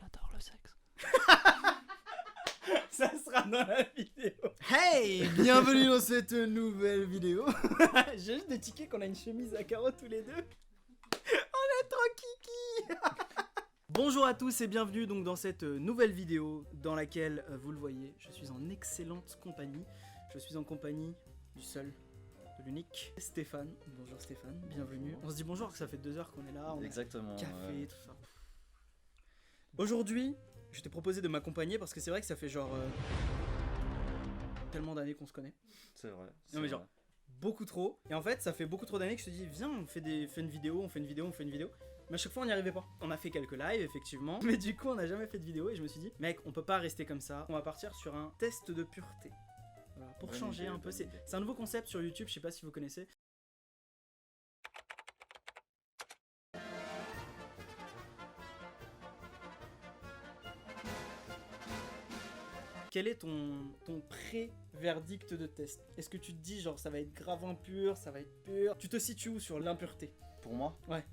J'adore le sexe. Ça sera dans la vidéo. Hey, bienvenue dans cette nouvelle vidéo. J'ai juste des tickets qu'on a une chemise à carreaux tous les deux. On est trop kiki. Bonjour à tous et bienvenue donc dans cette nouvelle vidéo dans laquelle, vous le voyez, je suis en excellente compagnie. Je suis en compagnie du seul, de l'unique, Stéphane. Bonjour Stéphane, bienvenue. On se dit bonjour, que ça fait 2 heures qu'on est là, on Exactement. a café, tout ça. Aujourd'hui, je t'ai proposé de m'accompagner parce que c'est vrai que ça fait genre tellement d'années qu'on se connaît. C'est vrai. Non mais genre beaucoup trop. Et en fait ça fait beaucoup trop d'années que je te dis viens on fait une vidéo, on fait une vidéo. Mais à chaque fois on n'y arrivait pas. On a fait quelques lives effectivement. Mais du coup on n'a jamais fait de vidéo et je me suis dit mec on peut pas rester comme ça. On va partir sur un test de pureté. Voilà, pour changer un peu. C'est un nouveau concept sur YouTube, je sais pas si vous connaissez. Quel est ton pré-verdict de test? Est-ce que tu te dis genre ça va être grave impur, ça va être pur? Tu te situes où sur l'impureté? Pour moi? Ouais.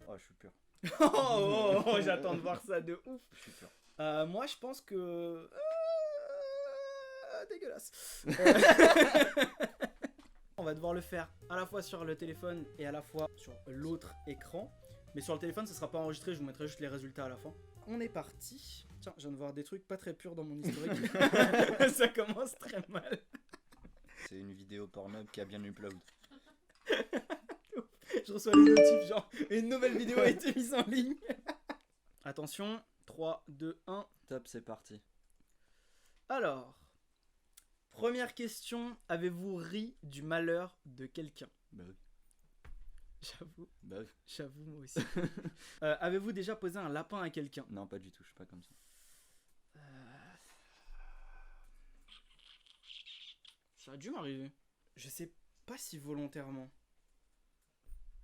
Oh, je suis pur. Oh, j'attends de voir ça de ouf. Je suis pur. Moi je pense que... dégueulasse. On va devoir le faire à la fois sur le téléphone et à la fois sur l'autre écran. Mais sur le téléphone ça sera pas enregistré, je vous mettrai juste les résultats à la fin. On est parti. Tiens, je viens de voir des trucs pas très purs dans mon historique. Ça commence très mal. C'est une vidéo Pornhub qui a bien upload. Je reçois les notifs genre une nouvelle vidéo a été mise en ligne. Attention, 3, 2, 1. Top, c'est parti. Alors, première question, avez-vous ri du malheur de quelqu'un? Bah oui. J'avoue moi aussi. Avez-vous déjà posé un lapin à quelqu'un? Non, pas du tout, je suis pas comme ça. Ça a dû m'arriver. Je sais pas si volontairement.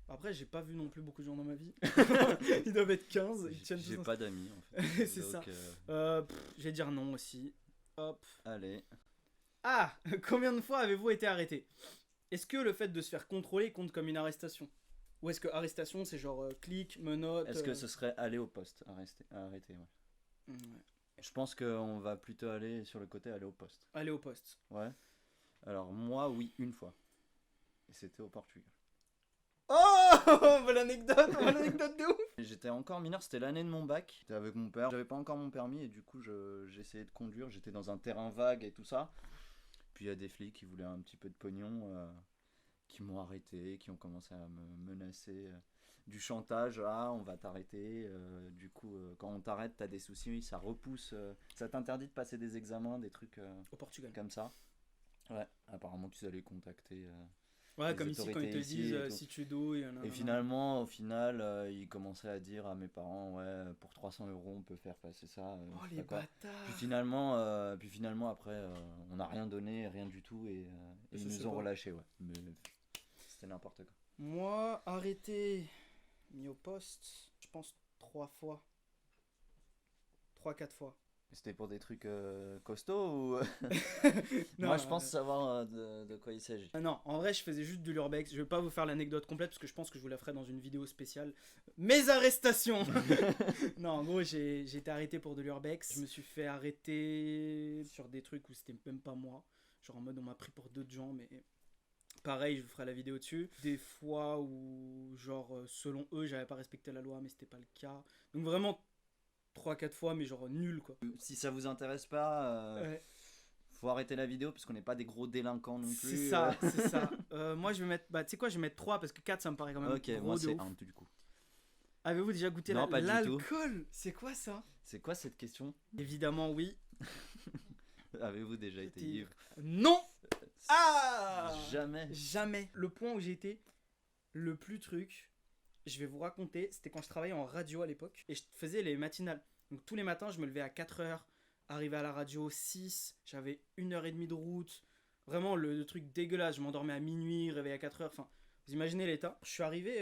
Après, j'ai pas vu non plus beaucoup de gens dans ma vie. Ils doivent être 15. Ils tiennent J'ai tous pas d'amis en fait. C'est ça. Donc, Je vais dire non aussi. Hop. allez. Ah, combien de fois avez-vous été arrêté? Est-ce que le fait de se faire contrôler compte comme une arrestation? Ou est-ce que arrestation c'est genre clic, menottes? Est-ce que ce serait aller au poste? Arrêter, ouais. Ouais. Je pense qu'on va plutôt aller sur le côté aller au poste. Aller au poste. Ouais. Alors moi, oui, une fois. Et c'était au Portugal. Oh, bonne anecdote de ouf. J'étais encore mineur, c'était l'année de mon bac. J'étais avec mon père, j'avais pas encore mon permis et du coup j'essayais de conduire. J'étais dans un terrain vague et tout ça. Puis il y a des flics qui voulaient un petit peu de pognon, qui m'ont arrêté, qui ont commencé à me menacer. Du chantage, ah on va t'arrêter. Du coup, quand on t'arrête, t'as des soucis, ça repousse. Ça t'interdit de passer des examens, des trucs Au Portugal. comme ça. Ouais, apparemment qu'ils allaient contacter. Ouais, les comme ici quand ils te autorités ici disent et tout. si tu douilles. Et finalement, au final, ils commençaient à dire à mes parents, ouais, pour 300 € on peut faire passer ça. Oh je sais les pas quoi. bâtards. Puis finalement après, on n'a rien donné, rien du tout, et Ça, ils c'est nous ont pas. relâchés, ouais. Mais c'était n'importe quoi. Moi, arrêté, mis au poste, je pense 3 fois. 3-4 fois. C'était pour des trucs costauds ou... Non, Moi je pense savoir de quoi il s'agit. Non, en vrai, je faisais juste du l'urbex. Je vais pas vous faire l'anecdote complète parce que je pense que je vous la ferai dans une vidéo spéciale. Mes arrestations. Non, en gros, j'ai été arrêté pour de l'urbex. Je me suis fait arrêter sur des trucs où c'était même pas moi. Genre en mode on m'a pris pour d'autres gens, mais pareil, je vous ferai la vidéo dessus. Des fois où, genre, selon eux, j'avais pas respecté la loi, mais c'était pas le cas. Donc vraiment 3-4 fois, mais genre nul quoi. Si ça vous intéresse pas, Ouais. faut arrêter la vidéo parce qu'on n'est pas des gros délinquants non plus. C'est ça, c'est ça. Moi je vais mettre, tu sais quoi, je vais mettre 3 parce que 4 ça me paraît quand même Ok, gros moi de c'est ouf. 1 du coup. Avez-vous déjà goûté Non, pas du l'alcool? C'est quoi ça? C'est quoi cette question? Évidemment oui. Avez-vous déjà été ivre? Non. Ah, Jamais. jamais. Le point où j'ai été le plus truc, je vais vous raconter, c'était quand je travaillais en radio à l'époque et je faisais les matinales. Donc tous les matins, je me levais à 4h, arrivais à la radio 6, j'avais 1h30 de route. Vraiment le truc dégueulasse, je m'endormais à minuit, réveillé à 4h, enfin, vous imaginez l'état. Je suis arrivé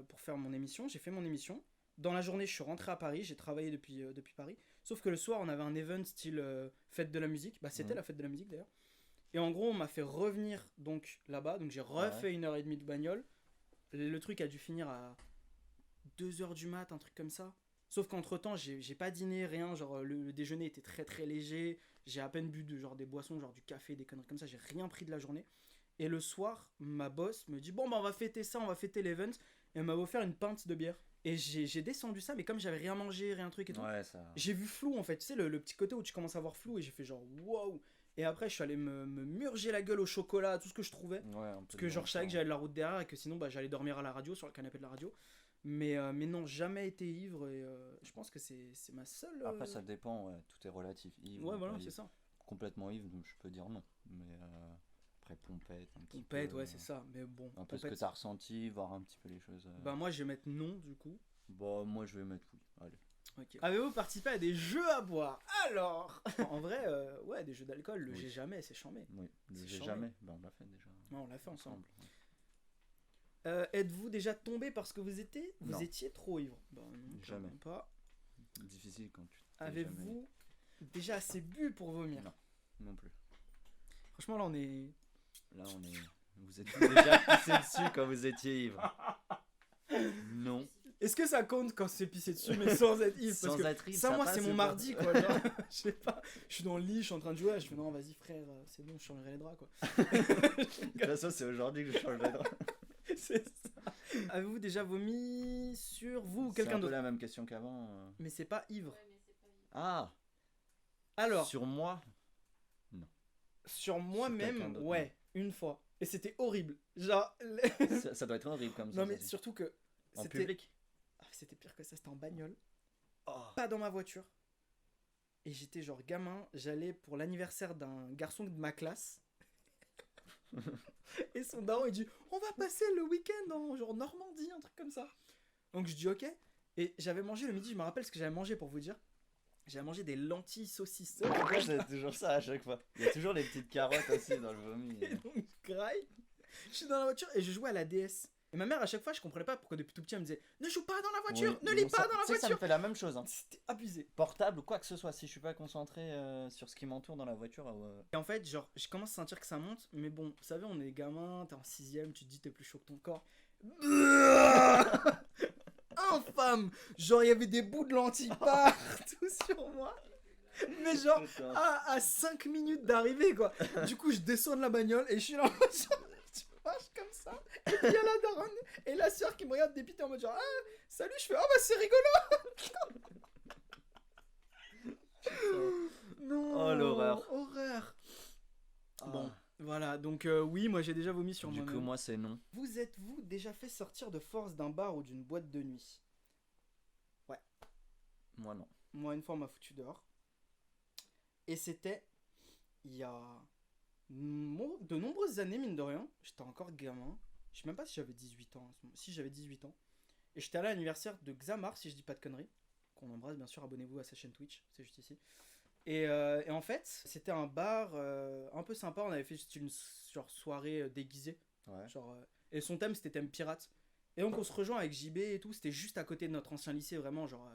pour faire mon émission, j'ai fait mon émission. Dans la journée, je suis rentré à Paris, j'ai travaillé depuis Paris. Sauf que le soir, on avait un event style fête de la musique. Bah, c'était la fête de la musique d'ailleurs. Et en gros, on m'a fait revenir donc là-bas. Donc j'ai refait 1h30 de bagnole. Le truc a dû finir à 2h du mat, un truc comme ça. Sauf qu'entre temps, j'ai pas dîné, rien. Genre, le déjeuner était très très léger. J'ai à peine bu genre des boissons, genre du café, des conneries comme ça. J'ai rien pris de la journée. Et le soir, ma boss me dit bon, bah, on va fêter ça, on va fêter l'event. Et elle m'a offert une pinte de bière. Et j'ai descendu ça, mais comme j'avais rien mangé, rien truc et tout, Ouais, ça. j'ai vu flou en fait. Tu sais, le petit côté où tu commences à voir flou. Et j'ai fait genre wow. Et après, je suis allé me murger la gueule au chocolat, tout ce que je trouvais. Ouais, un peu Parce que de genre, je savais que ça. j'avais de la route derrière et que sinon, bah, j'allais dormir à la radio, sur le canapé de la radio. Mais non, jamais été ivre et je pense que c'est ma seule. Après, ça dépend, ouais, tout est relatif. Ivre, Ouais, ou voilà, pas c'est ivre. ça. Complètement ivre, donc je peux dire non. Mais après, pompette, un petit On pète, peu. ouais, c'est ça. Mais bon, Un peu ce que pompette. t'as ressenti, voir un petit peu les choses. Bah, moi, je vais mettre non, du coup. Bon, moi, je vais mettre oui. Allez. Ok. Avez-vous participé à des jeux à boire? Alors en vrai, ouais, des jeux d'alcool, le Oui. j'ai jamais, c'est chambé. Oui, C'est j'ai charmé. jamais. Ben, on l'a fait déjà. Ouais, on l'a fait ensemble. ouais. Êtes-vous déjà tombé parce que vous Non. étiez trop ivre? Bah non, Jamais. clairement pas. Difficile quand tu. t'es Avez-vous déjà assez bu pour vomir? Non. Non plus. Franchement, là, on est. Là, on est. Vous êtes déjà pissé dessus quand vous étiez ivre. Non. Est-ce que ça compte quand c'est pissé dessus, mais sans être ivre? Parce Sans que être ivre, ça, moi, passe c'est ou mon pas mardi, quoi. Genre, je sais pas, je suis dans le lit, je suis en train de jouer, je fais non, vas-y, frère, c'est bon, je changerai les draps, quoi. De toute façon, c'est aujourd'hui que je change les draps. C'est ça. Avez-vous déjà vomi sur vous ou C'est quelqu'un un peu d'autre? la même question qu'avant. Mais c'est pas ivre. Ah, Alors, sur moi. sur moi-même, quelqu'un d'autre, ouais, une fois. Et c'était horrible. Genre. Ça doit être horrible comme Non, mais sensation. surtout que. En c'était- public. Ah, c'était pire que ça, c'était en bagnole. Oh. Pas dans ma voiture. Et j'étais genre gamin, j'allais pour l'anniversaire d'un garçon de ma classe. Et son daron il dit on va passer le week-end en genre Normandie, un truc comme ça. Donc je dis ok. Et j'avais mangé le midi, je me rappelle ce que j'avais mangé pour vous dire. J'avais mangé des lentilles saucisses. Pourquoi c'est toujours ça à chaque fois? Il y a toujours les petites carottes aussi dans le vomi. Et donc je graille. Je suis dans la voiture et je jouais à la DS. Et ma mère à chaque fois je comprenais pas pourquoi depuis tout petit elle me disait ne joue pas dans la voiture, Oui, ne lis bon, pas ça- dans la tu sais que ça me voiture. fait la même chose. Hein. C'était abusé. Portable ou quoi que ce soit, si je suis pas concentré sur ce qui m'entoure dans la voiture. Et en fait, genre, je commence à sentir que ça monte, mais bon, vous savez, on est gamin, t'es en 6ème, tu te dis t'es plus chaud que ton corps. Infâme! Genre, il y avait des bouts de lentilles partout sur moi. Mais genre, à 5 minutes d'arrivée, quoi. Du coup, je descends de la bagnole et je suis là en mode genre, je marche comme ça. Et puis il y a la daronne et la soeur qui me regarde dépité en mode genre, ah, salut, je fais, ah bah c'est rigolo. Non. Oh, l'horreur. Horreur. Ah. Bon, voilà, donc oui, moi j'ai déjà vomi sur Du moi-même. coup, moi, c'est non. Vous êtes-vous déjà fait sortir de force d'un bar ou d'une boîte de nuit? Moi, non. Moi, une fois, on m'a foutu dehors. Et c'était il y a de nombreuses années, mine de rien. J'étais encore gamin. Je sais même pas si j'avais 18 ans. Si j'avais 18 ans. Et j'étais allé à l'anniversaire de Xamar, si je dis pas de conneries. Qu'on embrasse, bien sûr. Abonnez-vous à sa chaîne Twitch. C'est juste ici. Et en fait, c'était un bar un peu sympa. On avait fait juste une genre, soirée déguisée. Ouais. Genre, et son thème, c'était thème pirate. Et donc, on se rejoint avec JB et tout. C'était juste à côté de notre ancien lycée, vraiment. Genre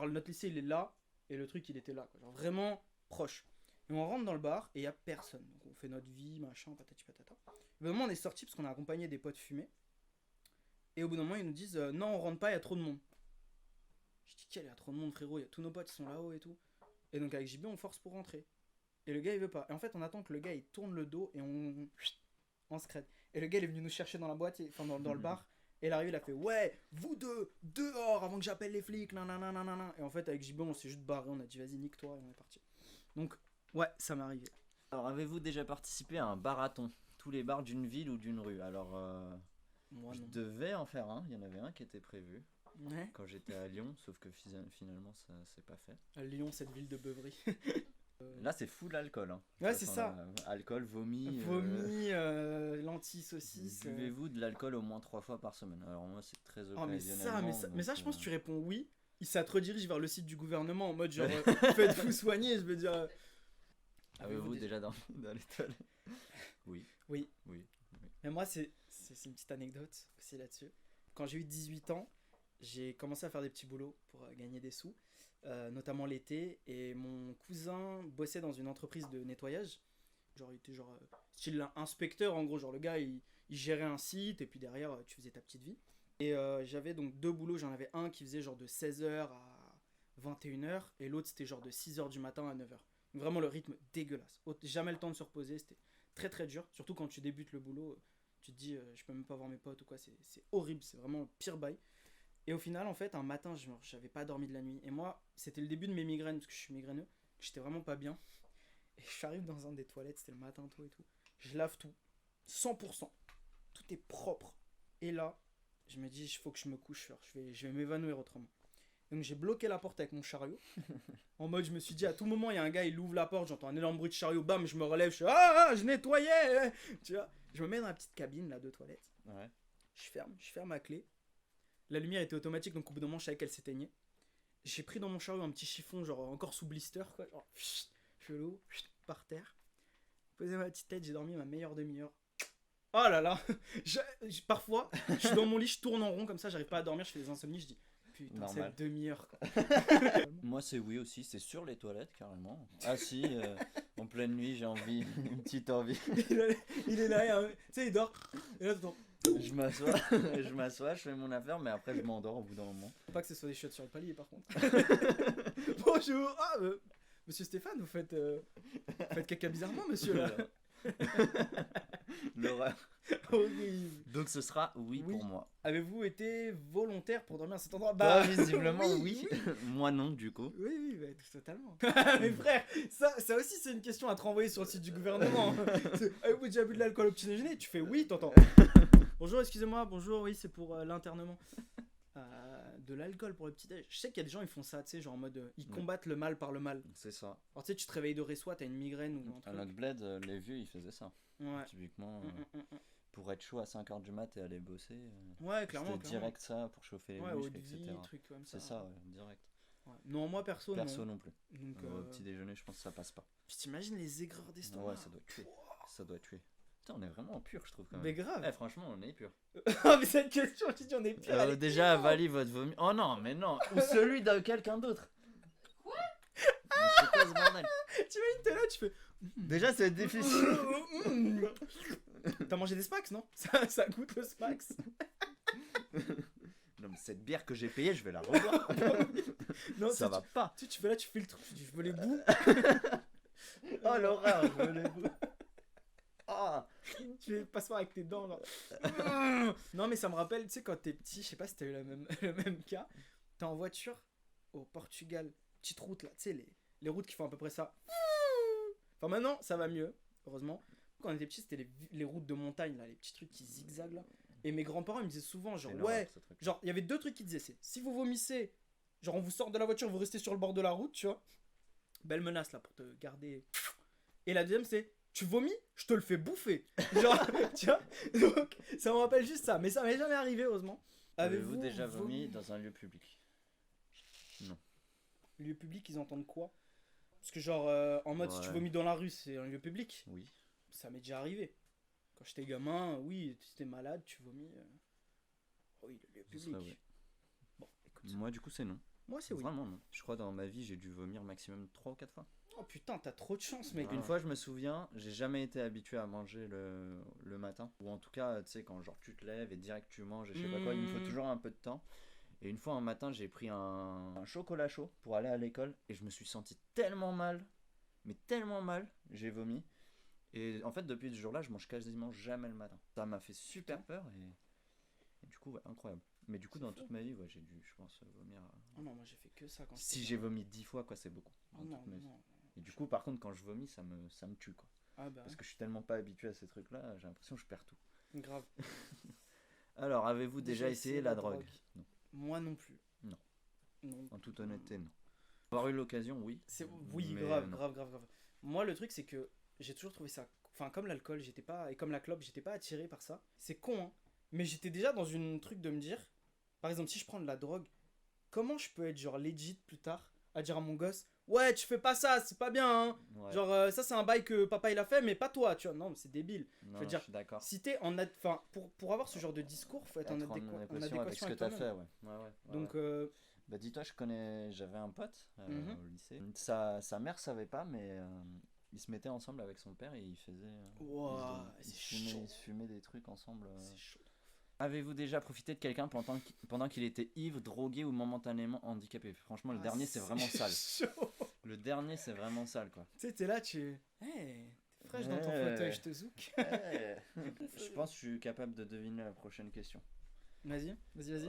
notre lycée, il est là. Et le truc, il était là. Quoi. Genre, vraiment proche. Et on rentre dans le bar et il n'y a personne. Donc, on fait notre vie, machin, patati patata. Au bout d'un moment, on est sorti parce qu'on a accompagné des potes fumer. Et au bout d'un moment, ils nous disent non, on rentre pas, il y a trop de monde. Je dis, quel, il y a trop de monde, frérot. Il y a tous nos potes qui sont là-haut et tout. Et donc, avec JB, on force pour rentrer. Et le gars, il veut pas. Et en fait, on attend que le gars, il tourne le dos et on se crête. Et le gars, il est venu nous chercher dans la boîte, enfin dans le bar. Et il arrive, il a fait ouais, vous deux, dehors avant que j'appelle les flics, nanana. Et en fait, avec JB, on s'est juste barré, on a dit vas-y, nique-toi, et on est parti. Donc, ouais, ça m'est arrivé. Alors, avez-vous déjà participé à un barathon? Tous les bars d'une ville ou d'une rue? Alors, Moi, je non. devais en faire un. Il y en avait un qui était prévu Ouais. quand j'étais à Lyon, sauf que finalement, ça s'est pas fait. À Lyon, cette ville de beuverie. Là, c'est full alcool. Hein. Ouais, c'est Enfin, ça. Alcool, vomi. Vomi, lentilles, saucisses. Buvez-vous de l'alcool au moins 3 fois par semaine? Alors, moi, c'est très Oh, mais occasionnellement. mais ça, je donc, pense que tu réponds oui. Ça te redirige vers le site du gouvernement en mode genre faites-vous soigner, je veux dire. Avez-vous déjà dormi dans les toilettes? Oui. Oui. Oui. Mais moi, c'est une petite anecdote aussi là-dessus. Quand j'ai eu 18 ans, j'ai commencé à faire des petits boulots pour gagner des sous, notamment l'été. Et mon cousin bossait dans une entreprise de nettoyage. Genre, il était genre style inspecteur en gros. Genre, le gars, il gérait un site et puis derrière, tu faisais ta petite vie. Et j'avais donc 2 boulots. J'en avais un qui faisait genre de 16h 21h, et l'autre c'était genre de 6h du matin à 9h. Vraiment le rythme dégueulasse. Jamais le temps de se reposer, c'était très très dur. Surtout quand tu débutes le boulot, tu te dis je peux même pas voir mes potes ou quoi, c'est horrible, c'est vraiment le pire bail. Et au final, en fait, un matin, j'avais pas dormi de la nuit. Et moi, c'était le début de mes migraines, parce que je suis migraineux. J'étais vraiment pas bien. Et j'arrive dans un des toilettes, c'était le matin, tout et tout. Je lave tout, 100%. Tout est propre. Et là, je me dis, il faut que je me couche, je vais m'évanouir autrement. Donc j'ai bloqué la porte avec mon chariot. En mode, je me suis dit, à tout moment, il y a un gars, il ouvre la porte, j'entends un énorme bruit de chariot, bam, je me relève, je suis je nettoyais. Tu vois, je me mets dans la petite cabine là de toilette. Ouais. Je ferme ma clé. La lumière était automatique, donc au bout d'un moment, je savais qu'elle s'éteignait. J'ai pris dans mon chariot un petit chiffon, genre encore sous blister, quoi. Genre, je l'ouvre, par terre. Posé ma petite tête, j'ai dormi ma meilleure demi-heure. Oh là là. Parfois, je suis dans mon lit, je tourne en rond comme ça, j'arrive pas à dormir, je fais des insomnies, je dis putain, Normal. c'est demi-heure, quoi. Moi, c'est oui aussi, c'est sur les toilettes carrément. Ah si, en pleine nuit, j'ai envie, une petite envie. Il est là, tu sais, il dort. Et là, t'entends. Je m'assois, je fais mon affaire, mais après je m'endors au bout d'un moment. Faut pas que ce soit des chiottes sur le palier, par contre. Bonjour. Monsieur Stéphane, vous faites caca bizarrement, monsieur, là. L'horreur. Horrible. Donc ce sera oui pour moi. Avez-vous été volontaire pour dormir à cet endroit? Bah visiblement oui. Moi non du coup. Oui, bah, totalement. Mais frère, ça aussi c'est une question à te renvoyer sur le site du gouvernement. Avez-vous déjà bu de l'alcool au petit déjeuner? Tu fais oui, t'entends. Bonjour, excusez-moi, bonjour, oui, c'est pour l'internement. De l'alcool pour le petit déj. Je sais qu'il y a des gens, ils font ça, tu sais, genre en mode ils combattent le mal par le mal. C'est ça. Alors tu sais, tu te réveilles de réçoit, t'as une migraine ou un À truc. notre bled, les vieux ils faisaient ça. Ouais. Typiquement, pour être chaud à 5h du mat et aller bosser. Ouais, clairement. C'était direct ça pour chauffer les ouais, muscles, haute vie, etc. trucs comme ça. C'est ça, ouais, direct. Ouais. Non, moi perso non plus. Donc, Au petit déjeuner, je pense que ça passe pas. Puis t'imagines les aigreurs d'estomac. Ouais, ça doit tuer. Ça doit tuer. Putain, on est vraiment pur, je trouve quand même. Mais grave. Eh, franchement, on est pur. Mais cette question, je te dis, on est pire. elle est Déjà, énorme. avalez votre vomi. Oh non, mais non. Ou celui de quelqu'un d'autre. Quoi? C'est quoi ce bordel? Tu imagines, t'es là, tu fais. Déjà, c'est difficile. T'as mangé des Smacks, non? Ça goûte le Smacks. Non, mais cette bière que j'ai payée, je vais la revoir. Non, Ça va pas. Tu fais là, tu fais le truc, tu dis, je veux les bouts. Oh l'horreur, je veux les bouts. Ah. Tu fais passer avec tes dents, genre. Non, mais ça me rappelle, tu sais, quand t'es petit, je sais pas si t'as eu le même cas. T'es en voiture au Portugal, petite route là, tu sais, les routes qui font à peu près ça. Enfin, maintenant, ça va mieux, heureusement. Quand on était petit, c'était les routes de montagne là, les petits trucs qui zigzaguent là. Et mes grands-parents ils me disaient souvent, genre, ouais, genre, il y avait deux trucs qui disaient, c'est si vous vomissez, genre, on vous sort de la voiture, vous restez sur le bord de la route, tu vois. Belle menace là pour te garder. Et la deuxième, c'est tu vomis, je te le fais bouffer. Genre, tu vois. Donc, ça me rappelle juste ça, mais ça m'est jamais arrivé, heureusement. Avez-vous déjà vomi dans un lieu public? Non. Lieu public, ils entendent quoi? Parce que, genre, en mode, si tu vomis dans la rue, c'est un lieu public. Oui. Ça m'est déjà arrivé. Quand j'étais gamin, oui, si t'es malade, tu vomis. Oui, le lieu public. Oui. Bon, écoute. Moi, du coup, c'est non. Moi, c'est oui. Vraiment non. Je crois dans ma vie, j'ai dû vomir maximum 3 ou 4 fois. Oh putain, t'as trop de chance, mec. Une fois, je me souviens, j'ai jamais été habitué à manger le matin. Ou en tout cas, tu sais, quand genre tu te lèves et direct tu manges et je sais pas quoi, il me faut toujours un peu de temps. Et une fois un matin, j'ai pris un chocolat chaud pour aller à l'école et je me suis senti tellement mal, mais tellement mal, j'ai vomi. Et en fait, depuis ce jour-là, je mange quasiment jamais le matin. Ça m'a fait super peur et du coup, ouais, incroyable. Mais du coup, dans toute ma vie, ouais, j'ai dû, je pense, vomir. Oh non, moi j'ai fait que ça quand Si j'ai vomi 10 fois, quoi, c'est beaucoup. Oh non, non. Et du coup, par contre, quand je vomis, ça me tue, quoi. Ah bah. Parce que je suis tellement pas habitué à ces trucs-là, j'ai l'impression que je perds tout. Grave. Alors, avez-vous déjà essayé la drogue? Non. Moi non plus. Non. Non. En toute honnêteté, non. Avoir eu l'occasion, oui. Oui, mais grave, non. grave. Moi, le truc, c'est que j'ai toujours trouvé ça. Enfin, comme l'alcool, j'étais pas. Et comme la clope, j'étais pas attiré par ça. C'est con, hein. Mais j'étais déjà dans une truc de me dire. Par exemple, si je prends de la drogue, comment je peux être genre legit plus tard à dire à mon gosse, ouais, tu fais pas ça, c'est pas bien, hein. Ouais. Genre, ça, c'est un bail que papa il a fait, mais pas toi, tu vois. Non, mais c'est débile. Non, je veux dire, je suis d'accord. si t'es en. Enfin, pour avoir ce genre de discours, faut être en adéquation avec ce que t'as fait, ouais. Donc, bah, dis-toi, j'avais un pote au lycée. Sa mère savait pas, mais ils se mettaient ensemble avec son père et ils faisaient. Wow, ils se fumaient des trucs ensemble. c'est chaud. Avez-vous déjà profité de quelqu'un pendant qu'il était ivre, drogué ou momentanément handicapé? Franchement, le dernier, c'est vraiment sale. Chaud. Le dernier, c'est vraiment sale, quoi. Tu sais, t'es là, Hey, t'es fraîche dans ton Ouais. fauteuil, je te zouk. Je pense que je suis capable de deviner la prochaine question. Vas-y.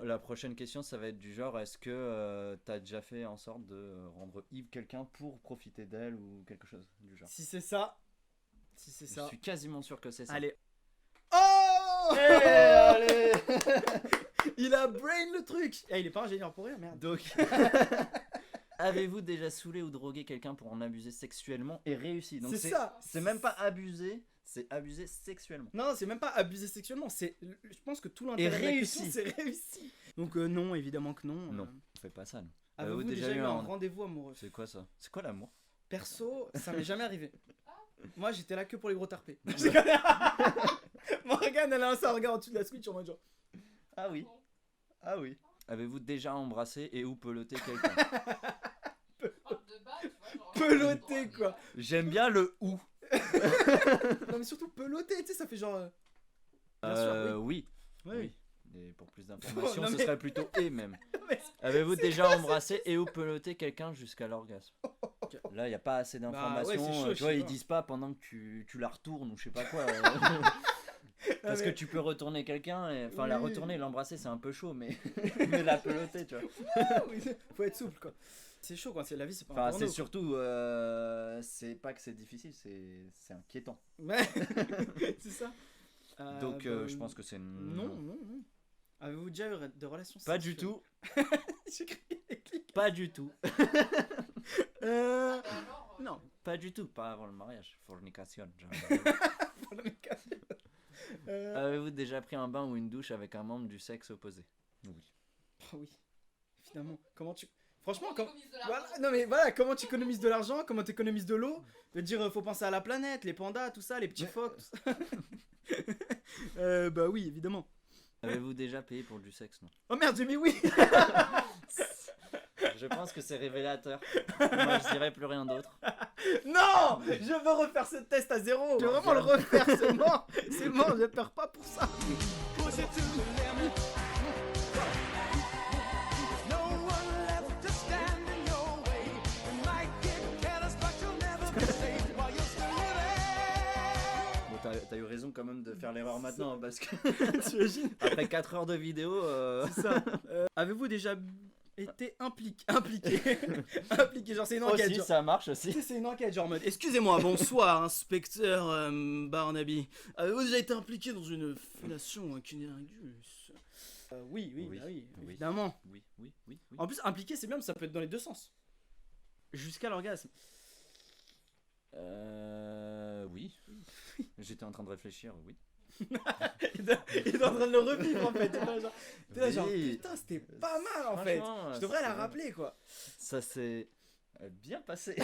La prochaine question, ça va être du genre, est-ce que t'as déjà fait en sorte de rendre ivre quelqu'un pour profiter d'elle ou quelque chose du genre? Si c'est ça. Je suis quasiment sûr que c'est ça. Allez. Oh Allez. Il a brain le truc. Il est pas ingénieur pour rien, merde. Donc, avez-vous déjà saoulé ou drogué quelqu'un pour en abuser sexuellement et réussi? Donc C'est ça. C'est même pas abuser, c'est abuser sexuellement. Non, c'est même pas abuser sexuellement. Je pense que tout l'intérêt de la réussi. question, c'est réussi. Donc non, évidemment que non. Non, on fait pas ça. Non. Avez-vous déjà eu un rendez-vous amoureux? C'est quoi ça? C'est quoi l'amour? Perso, ça m'est jamais arrivé. Moi, j'étais là que pour les gros tarpés. Morgane, elle a un ça, regarde en dessous de la Switch en mode genre. Ah oui. Ah oui. Avez-vous déjà embrassé et ou peloté quelqu'un? Peloté quoi. J'aime bien le ou. Non mais surtout peloté, tu sais, ça fait genre. Bien sûr, oui. oui. Oui. Et pour plus d'informations, Non, ce mais- serait plutôt et même. Mais Avez-vous déjà embrassé et ou peloté quelqu'un jusqu'à l'orgasme? Là, il n'y a pas assez d'informations. Bah ouais, c'est chaud, tu vois, je sais ils pas. disent pas pendant que tu la retournes ou je sais pas quoi. Parce mais- que tu peux retourner quelqu'un, enfin la Oui. retourner, l'embrasser, c'est un peu chaud, mais, mais la peloter, tu vois. Oui, faut être souple quoi. C'est chaud quand c'est la vie, c'est pas un Enfin, porno, c'est surtout, c'est pas que c'est difficile, c'est inquiétant. quoi. Ouais, c'est ça. Donc, Bah, je pense que c'est Non. Avez-vous déjà eu de relations Pas du sexuelles? tout, J'ai crié les clics. pas du tout, Non. pas du tout, pas avant le mariage, fornication. genre. Pour le mec. Avez-vous déjà pris un bain ou une douche avec un membre du sexe opposé? Oui. Ah oui, finalement. Comment tu. Franchement, voilà, non mais voilà, comment tu économises de l'argent, comment tu économises de l'eau. Je veux dire, faut penser à la planète, les pandas, tout ça, les petits phoques, tout ça. Bah oui, évidemment. Avez-vous déjà payé pour du sexe? Non. Oh merde, j'ai mis oui. Je pense que c'est révélateur. Moi, je dirais plus rien d'autre. Non, je veux refaire ce test à zéro. Je veux vraiment le refaire, c'est mort. C'est mort, je perds pas pour ça. Bon, t'as eu raison quand même de faire l'erreur maintenant, parce que T'imagines? après 4 heures de vidéo, C'est ça. Avez-vous déjà été impliqué, genre c'est une enquête. aussi genre. ça marche aussi. Tu sais, c'est une enquête, genre en mode excusez-moi, bonsoir, inspecteur Barnaby. Avez-vous déjà été impliqué dans une fellation cunnilingus? Oui, Oui, bah oui, oui. évidemment. Oui. En plus, impliqué, c'est bien, mais ça peut être dans les deux sens. Jusqu'à l'orgasme. Oui. J'étais en train de réfléchir, oui. Il est en train de le revivre en fait. T'es là, genre, Oui. putain, c'était pas mal en fait. Franchement, Je devrais la c'était- rappeler quoi. Ça s'est bien passé.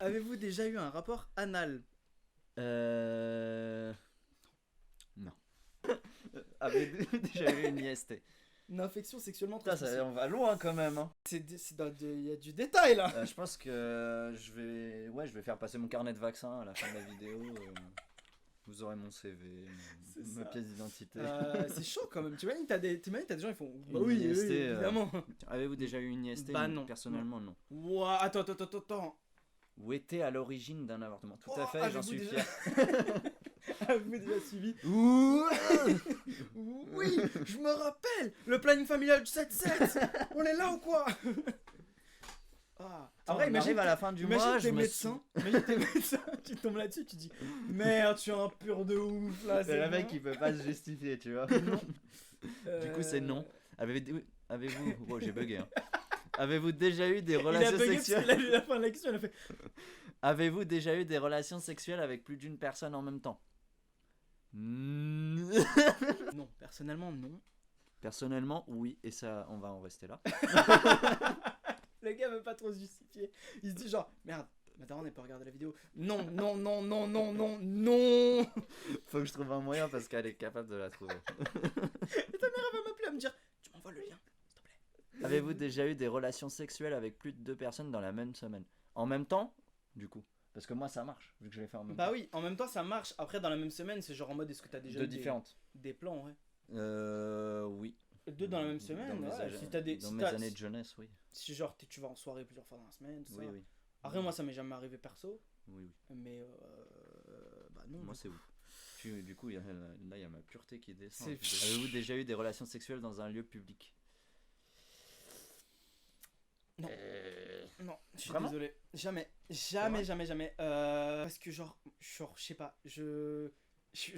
Avez-vous déjà eu un rapport anal? Non. Avez-vous déjà eu une IST? Une infection sexuellement Putain, transmissible. on va loin quand même. Hein. Il y a du détail là. Je pense que je vais faire passer mon carnet de vaccin à la fin de la vidéo. Vous aurez mon CV, C'est ma ça. pièce d'identité. C'est chaud quand même. T'imagines, t'as des gens, ils font. Bah Une oui, IST, oui, évidemment. Avez-vous déjà eu une IST? Bah non. Personnellement, non. Ouah, attends. Ou était à l'origine d'un avortement? Tout Oh, à fait, j'en avez-vous suis déjà- fier. Avez-vous déjà suivi? Ouh. Oui, je me rappelle. Le planning familial du 7-7. On est là ou quoi? Ah. Après, Après, imagine à la fin du mois, je t'es me médecin, imagine t'es médecin, tu tombes là-dessus, tu dis merde, je suis un pur de ouf là. C'est le bon. mec qui peut pas se justifier, tu vois. Du coup, c'est non. Avez-vous. Oh, j'ai bugué. Hein. Avez-vous déjà eu des Il a relations bugué parce sexuelles? qu'il a lu la fin de la question, il a fait. Avez-vous déjà eu des relations sexuelles avec plus d'une personne en même temps? Non, personnellement, non. Personnellement, oui, et ça, on va en rester là. Le gars veut pas trop se justifier. Il se dit genre, merde, ma daronne elle peut regarder la vidéo. Non. Faut que je trouve un moyen parce qu'elle est capable de la trouver. Elle va m'appeler à me dire, tu m'envoies le lien, s'il te plaît. Avez-vous déjà eu des relations sexuelles avec plus de 2 personnes dans la même semaine? En même temps, du coup? Parce que moi, ça marche, vu que je l'ai fait en même Bah temps. oui, en même temps ça marche. Après, dans la même semaine, c'est genre en mode est-ce que t'as déjà Deux eu différentes. des plans, ouais. Oui. 2 dans la même semaine, Dans mes, ouais. âges- Si t'as des. dans si mes t'as- années de jeunesse, oui. Si genre tu vas en soirée plusieurs fois dans la semaine, tout Oui, ça. oui. Après, moi ça m'est jamais arrivé perso, Oui, oui. mais bah non. Moi, c'est ouf. Du coup, là, il y a ma pureté qui descend. C'est- Avez-vous déjà eu des relations sexuelles dans un lieu public? Non. Non, je suis Vraiment désolé. Jamais. vrai Jamais. Parce que genre, je sais pas, je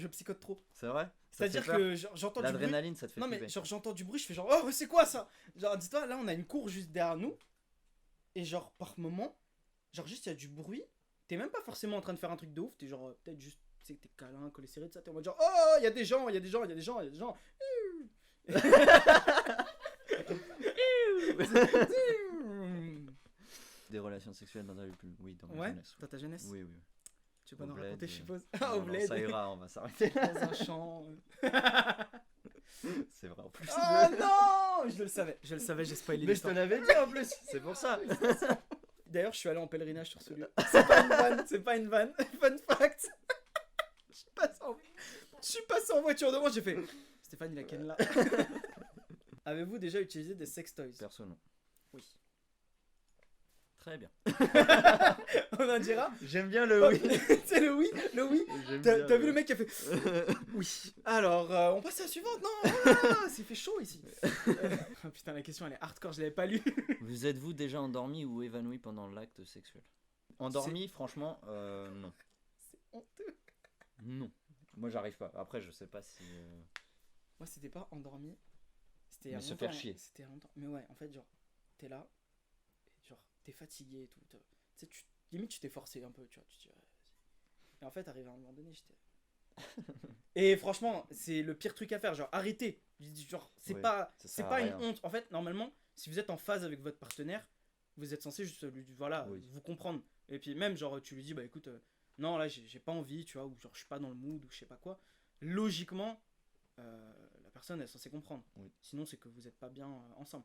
psychote trop. C'est vrai? Ça te C'est-à-dire fait peur? que genre, j'entends du bruit. L'adrénaline, ça te fait Non mais flipper. genre j'entends du bruit, je fais genre oh c'est quoi ça? Genre dis-toi là on a une cour juste derrière nous et genre par moment, genre juste il y a du bruit, t'es même pas forcément en train de faire un truc de ouf, t'es genre peut-être juste tu sais que t'es câlin, collé serré de ça, t'es en mode genre oh il y a des gens. Des relations sexuelles dans un lieu public? Oui, dans ma Ouais, jeunesse. dans ta jeunesse. Oui, oui. Tu peux Au nous bled, raconter je suppose. Non, Ah au non, bled. ça ira, on va s'arrêter. Dans un champ. C'est vrai en plus. Oh non, je le savais, j'ai spoilé Mais je te l'histoire. l'avais dit en plus, c'est pour ça. D'ailleurs, je suis allé en pèlerinage sur ce lieu. C'est pas une vanne, c'est pas une vanne. Fun fact. Je suis passé en voiture devant, j'ai fait Stéphane, il a ken là. Avez-vous déjà utilisé des sextoys? Perso, non. Oui. Très bien. On en dira. J'aime bien le oui. C'est le oui. J'aime T'as bien vu le mec qui a fait oui. Alors, on passe à la suivante. Non, c'est fait chaud ici. Oh, putain, la question elle est hardcore, je l'avais pas lu. Vous êtes-vous déjà endormi ou évanoui pendant l'acte sexuel? Endormi, franchement, non. C'est honteux. Non. Moi, j'arrive pas. Après, je sais pas si. Moi, c'était pas endormi. C'était il y a Mais se longtemps, faire chier. C'était il y a longtemps. Mais ouais, en fait, genre, t'es là, et genre, t'es fatigué et tout. Tu sais, limite, tu t'es forcé un peu, tu vois. Tu te dis, ouais, vas-y. Et en fait, arrivé à un moment donné, j'étais. Et franchement, c'est le pire truc à faire. Genre, arrêtez. Genre, c'est Ouais, pas, ça c'est sert à pas une rien. honte. En fait, normalement, si vous êtes en phase avec votre partenaire, vous êtes censé juste lui, voilà, Oui. vous comprendre. Et puis, même, genre, tu lui dis, bah écoute, non, là, j'ai pas envie, tu vois, ou genre, je suis pas dans le mood, ou je sais pas quoi. Logiquement, la personne elle est censée comprendre. Oui. Sinon, c'est que vous êtes pas bien ensemble.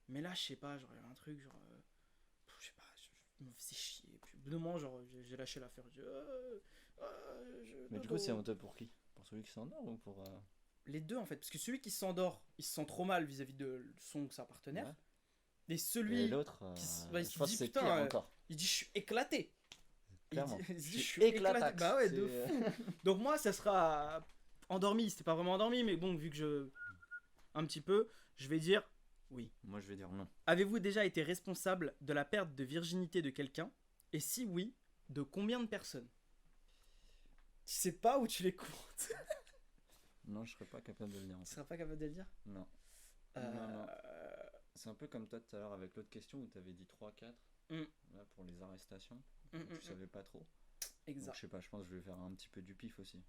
Mais là, je sais pas, genre, il y a un truc, genre, je sais pas, je me faisais chier. Puis, au bout d'un moment, genre, j'ai lâché l'affaire. Je dis, Mais du coup, c'est honteux pour qui? Pour celui qui s'endort ou pour. Les deux, en fait. Parce que celui qui s'endort, il se sent trop mal vis-à-vis de son ou sa partenaire. Ouais. Et Et celui, l'autre, bah, il je se pense dit, que c'est putain, pire encore. il dit, je suis éclaté. Clairement. Il dit, Je je suis suis éclaté. éclatax. Bah ouais, de C'est- fou. Donc moi, ça sera endormi. C'était pas vraiment endormi, mais bon, vu que je... Un petit peu, je vais dire oui. Moi, je vais dire non. Avez-vous déjà été responsable de la perte de virginité de quelqu'un? Et si oui, de combien de personnes? Tu sais pas où tu les comptes. Non, je serais pas capable de le dire. En Tu fait. seras pas capable de le dire? Non. Euh, Non. C'est un peu comme toi tout à l'heure avec l'autre question où tu avais dit 3-4 Mm. là, pour les arrestations. mm, Donc, je savais pas trop. Donc, Exact. je sais pas, je pense que je vais faire un petit peu du pif aussi.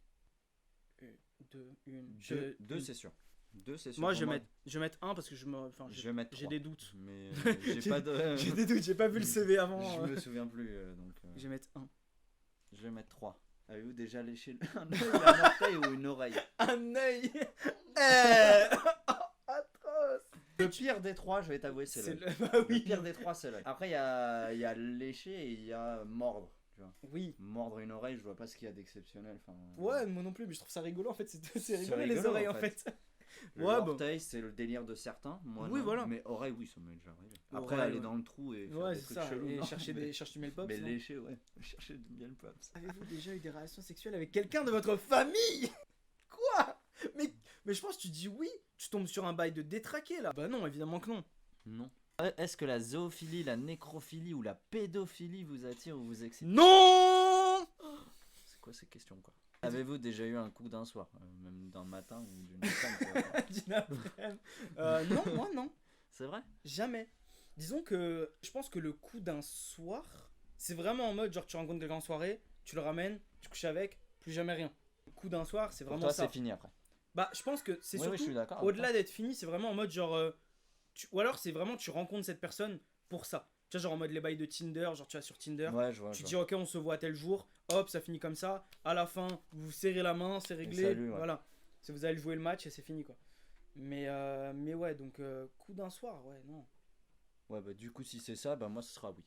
Deux. C'est sûr. Deux, c'est sûr. Moi, pour je vais mettre un parce que enfin, Je vais mettre j'ai 3. des doutes. Mais j'ai pas de. J'ai des doutes, j'ai pas vu le CV avant. Je me souviens plus. Donc, Je vais mettre un. je vais mettre 3. Avez-vous déjà léché un œil, un orteil ou une oreille? Un œil. Atroce. Le pire des 3, je vais t'avouer, c'est l'œil. Bah Le oui. pire des 3, c'est l'œil. Après, il y a lécher et il y a mordre. Tu vois. Oui. Mordre une oreille, je vois pas ce qu'il y a d'exceptionnel. Enfin, Ouais, moi non plus, mais je trouve ça rigolo en fait. C'est C'est rigolo les rigolo, oreilles en en fait. Le Ouais, bon. orteil, c'est le délire de certains. Moi, Oui, non. voilà. Mais oreille, oui, ça m'est déjà arrivé. Après, Oreille, aller ouais. dans le trou et faire Ouais, des c'est trucs ça. chelous. Et non. chercher du mail pop. Mais sinon. lécher, ouais. Chercher du miel pops. Avez-vous déjà eu des relations sexuelles avec quelqu'un de votre famille? Quoi? Mais je pense que tu dis oui, tu tombes sur un bail de détraqué là. Bah non, évidemment que non. Non. Est-ce que la zoophilie, la nécrophilie ou la pédophilie vous attire ou vous excite? Non. C'est quoi ces questions, quoi? Avez-vous déjà eu un coup d'un soir? Même d'un matin ou d'une femme? D'une après-midi. Non, moi non. C'est vrai? Jamais. Disons que je pense que le coup d'un soir, c'est vraiment en mode genre tu rencontres quelqu'un en soirée, tu le ramènes, tu couches avec, plus jamais rien. Le coup d'un soir, c'est Pour vraiment toi, ça. c'est fini après. Bah, je pense que c'est Oui, oui, je surtout suis d'accord. avec au-delà d'être fini, c'est vraiment en mode genre ou alors c'est vraiment tu rencontres cette personne pour ça. Tu vois genre en mode les bails de Tinder, genre tu vas sur Tinder, toi. Ouais, je vois. tu je dis vois. OK, on se voit tel jour, hop, ça finit comme ça. À la fin, vous vous serrez la main, c'est réglé, salut, ouais. voilà. C'est vous allez jouer le match et c'est fini quoi. Mais ouais, donc coup d'un soir, ouais, non. Ouais, bah du coup, si c'est ça, bah moi, ce sera oui.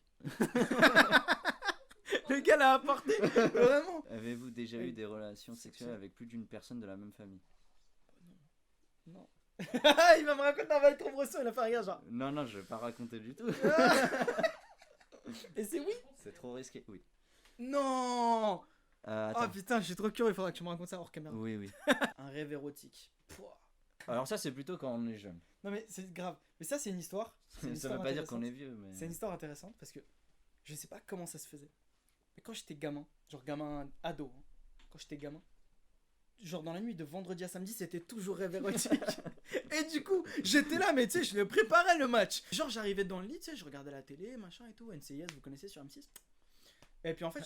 Le gars qu'elle a apporté. Vraiment. Avez-vous déjà Oui. eu des relations sexuelles avec plus d'une personne de la même famille? Non. Il va me raconter un bail trop brosson, il a fait rien genre. Non, non, je vais pas raconter du tout. Et c'est oui. C'est trop risqué. Oui. Non. Attends. Oh putain, je suis trop curieux, il faudra que tu me racontes ça hors caméra. Oui, oui. Un rêve érotique. Pouah. Alors ça, c'est plutôt quand on est jeune. Non mais c'est grave. Mais ça c'est une histoire. C'est une Ça histoire veut pas dire qu'on intéressante. est vieux, mais... C'est une histoire intéressante parce que je sais pas comment ça se faisait. Mais quand j'étais gamin, genre gamin ado, hein, quand j'étais gamin, genre dans la nuit de vendredi à samedi, c'était toujours rêve érotique. Et du coup, j'étais là, mais tu sais, je le préparais le match. Genre j'arrivais dans le lit, tu sais, je regardais la télé, machin et tout, NCIS, vous connaissez sur M6. Et puis en fait,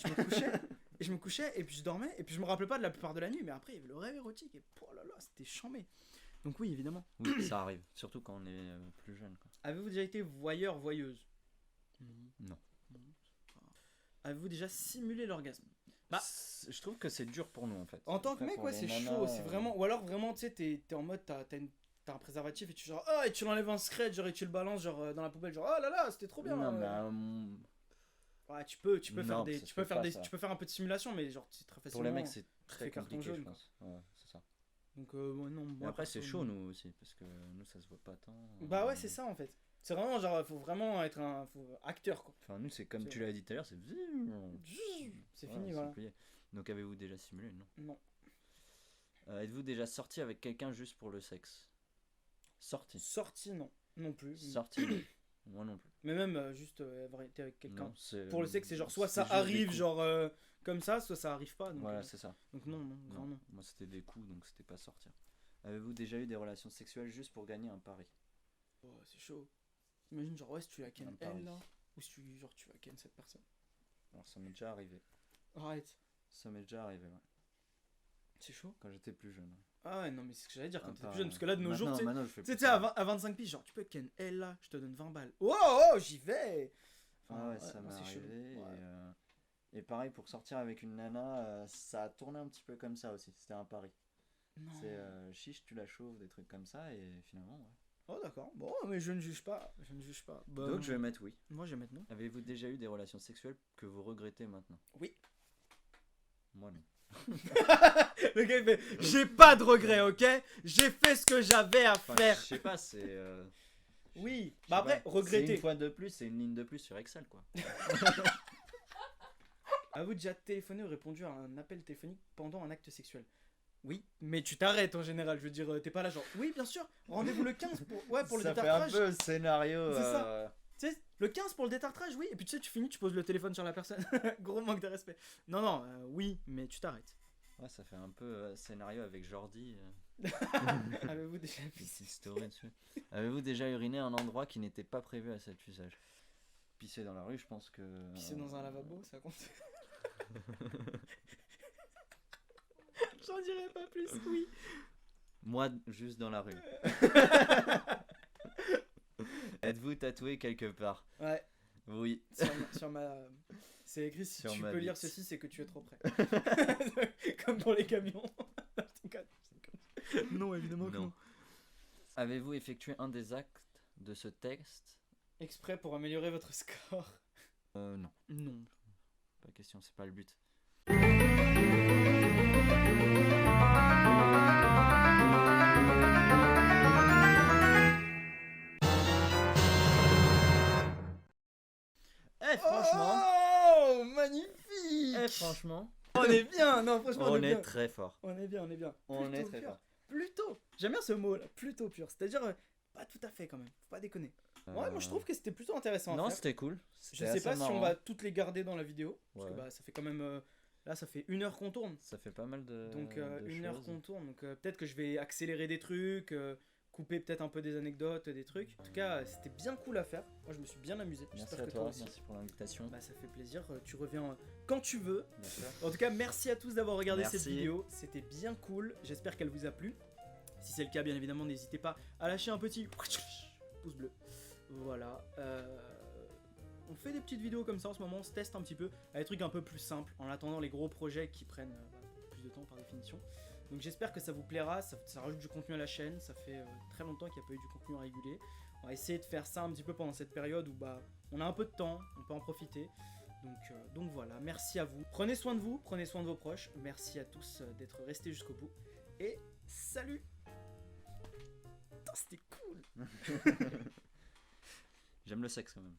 je me couchais, et puis je dormais, et puis je me rappelais pas de la plupart de la nuit, mais après il y avait le rêve érotique, et oh là là, c'était chambé. Donc oui, évidemment. Oui, ça arrive. Surtout quand on est plus jeune, quoi. Avez-vous déjà été voyeur, voyeuse? Non. Avez-vous déjà simulé l'orgasme? Bah, Je trouve que c'est dur pour nous, en fait. en tant que Après, mec, pour ouais, les c'est nanas, chaud, c'est vraiment. Ou alors vraiment, tu sais, t'es en mode, t'as un préservatif et tu genre, oh, et tu l'enlèves en secret, genre, et tu le balances, genre, dans la poubelle, genre, oh là là, c'était trop bien. Non, mais Ouais, tu peux non, faire des, ça se tu peux fait faire pas, des, ça. tu peux faire un peu de simulation, mais genre, c'est très facilement. pour les mecs, c'est très fais carton compliqué, jaune, je pense. Ouais, c'est ça. Donc, ouais, non, Mais moi, après, c'est perso, chaud, non. nous aussi, parce que nous, ça se voit pas tant. Bah ouais, c'est ça en fait. C'est vraiment genre, faut vraiment être un acteur quoi. Enfin, nous, c'est comme C'est tu l'as dit tout à l'heure, c'est... C'est Voilà, fini, c'est voilà. plié. Donc, avez-vous déjà simulé? Non. Non. Êtes-vous déjà sorti avec quelqu'un juste pour le sexe? Sorti. Sorti, non. Non plus. Sorti, non. Moi non plus. Mais même juste avoir été avec quelqu'un. Non, c'est- Pour le sexe, c'est genre soit c'est ça juste des arrive coups. genre comme ça, soit ça arrive pas. Donc, Voilà, c'est ça. donc non, non, Non, non, non. moi c'était des coups, donc c'était pas sortir. Avez-vous déjà eu des relations sexuelles juste pour gagner un pari? Oh, c'est chaud. Imagine genre ouais si tu la ken Un pari. elle là, ou si tu genre tu vas ken cette personne. Alors ça m'est déjà arrivé. Arrête. Ça m'est déjà arrivé, ouais. C'est chaud. Quand j'étais plus jeune. Ouais. Ah ouais non mais c'est ce que j'allais dire quand Un t'étais plus pari, jeune parce que là de nos jours maintenant, tu sais. maintenant, je fais Tu sais, plus à, ça. à 25 piges, genre tu peux ken elle là, je te donne 20 balles. Oh, oh j'y vais. Ah ouais, ça non, m'est c'est chelou. arrivé. Ouais. Et pareil, pour sortir avec une nana, ça a tourné un petit peu comme ça aussi. C'était un pari. Non. C'est chiche, tu la chauves, des trucs comme ça, et finalement, ouais. Oh d'accord. Bon mais je ne juge pas. Je ne juge pas. Bah, Donc je vais mettre oui. moi je vais mettre non. Avez-vous déjà eu des relations sexuelles que vous regrettez maintenant? Oui. Moi non. Le gars il fait j'ai pas de regrets, ok. J'ai fait ce que j'avais à Enfin, faire. je sais pas, c'est. Oui. je Bah sais après pas, regretter. C'est une fois de plus, c'est une ligne de plus sur Excel, quoi. Avez-vous déjà téléphoné ou répondu à un appel téléphonique pendant un acte sexuel? Oui, mais tu t'arrêtes en général, je veux dire, t'es pas là genre, oui bien sûr, rendez-vous le 15 pour le ça fait un détartrage. peu scénario. C'est ça. Tu sais, le 15 pour le détartrage, oui, et puis tu sais, tu finis, tu poses le téléphone sur la personne. Gros manque de respect. Non, non, oui, mais tu t'arrêtes. Ouais, ça fait un peu scénario avec Jordi. Avez-vous déjà Des pissé? petites stories dessus. Avez-vous déjà uriné à un endroit qui n'était pas prévu à cet usage? Pisser dans la rue, je pense que. Pisser dans un lavabo, ça compte? J'en dirais pas plus, oui. Moi, juste dans la rue. Êtes-vous tatoué quelque part? Ouais, Oui. sur ma... C'est écrit, si Sur tu ma peux lire bite. ceci, c'est que tu es trop près. Comme pour les camions. Je déconne. Non, évidemment que Non. non. Avez-vous effectué un des actes de ce texte? Exprès pour améliorer votre score? Non. Non. Pas question, c'est pas le but. Franchement. Oh, magnifique! Franchement. On est bien, non, franchement, On est est bien. très fort. On est bien, on est bien. On est Plutôt très pur. fort. Plutôt. J'aime bien ce mot là, plutôt pur. C'est-à-dire, pas tout à fait quand même. Faut pas déconner. Ouais, moi je trouve que c'était plutôt intéressant à Non, faire. c'était cool. Je C'était sais assez pas si on marrant. va toutes les garder dans la vidéo. Parce que Ouais. bah, ça fait quand même. Là, ça fait 1 heure qu'on tourne. Ça fait pas mal de. Donc, de 1 heure choses. qu'on tourne. Donc, peut-être que je vais accélérer des trucs, couper peut-être un peu des anecdotes, des trucs. En tout cas, c'était bien cool à faire. Moi, je me suis bien amusé. Merci J'espère à que toi, toi aussi. merci pour l'invitation. Bah, ça fait plaisir. Tu reviens quand tu veux. Bien sûr. En tout cas, merci à tous d'avoir regardé cette Merci. vidéo. C'était bien cool. J'espère qu'elle vous a plu. Si c'est le cas, bien évidemment, n'hésitez pas à lâcher un petit pouce bleu. Voilà. On fait des petites vidéos comme ça en ce moment. On se teste un petit peu à des trucs un peu plus simples en attendant les gros projets qui prennent plus de temps par définition. Donc j'espère que ça vous plaira. Ça rajoute du contenu à la chaîne. Ça fait très longtemps qu'il n'y a pas eu du contenu régulier. On va essayer de faire ça un petit peu pendant cette période où bah, on a un peu de temps. On peut en profiter. Donc voilà, merci à vous. Prenez soin de vous, prenez soin de vos proches. Merci à tous d'être restés jusqu'au bout. Et salut. Putain, c'était cool. J'aime le sexe quand même.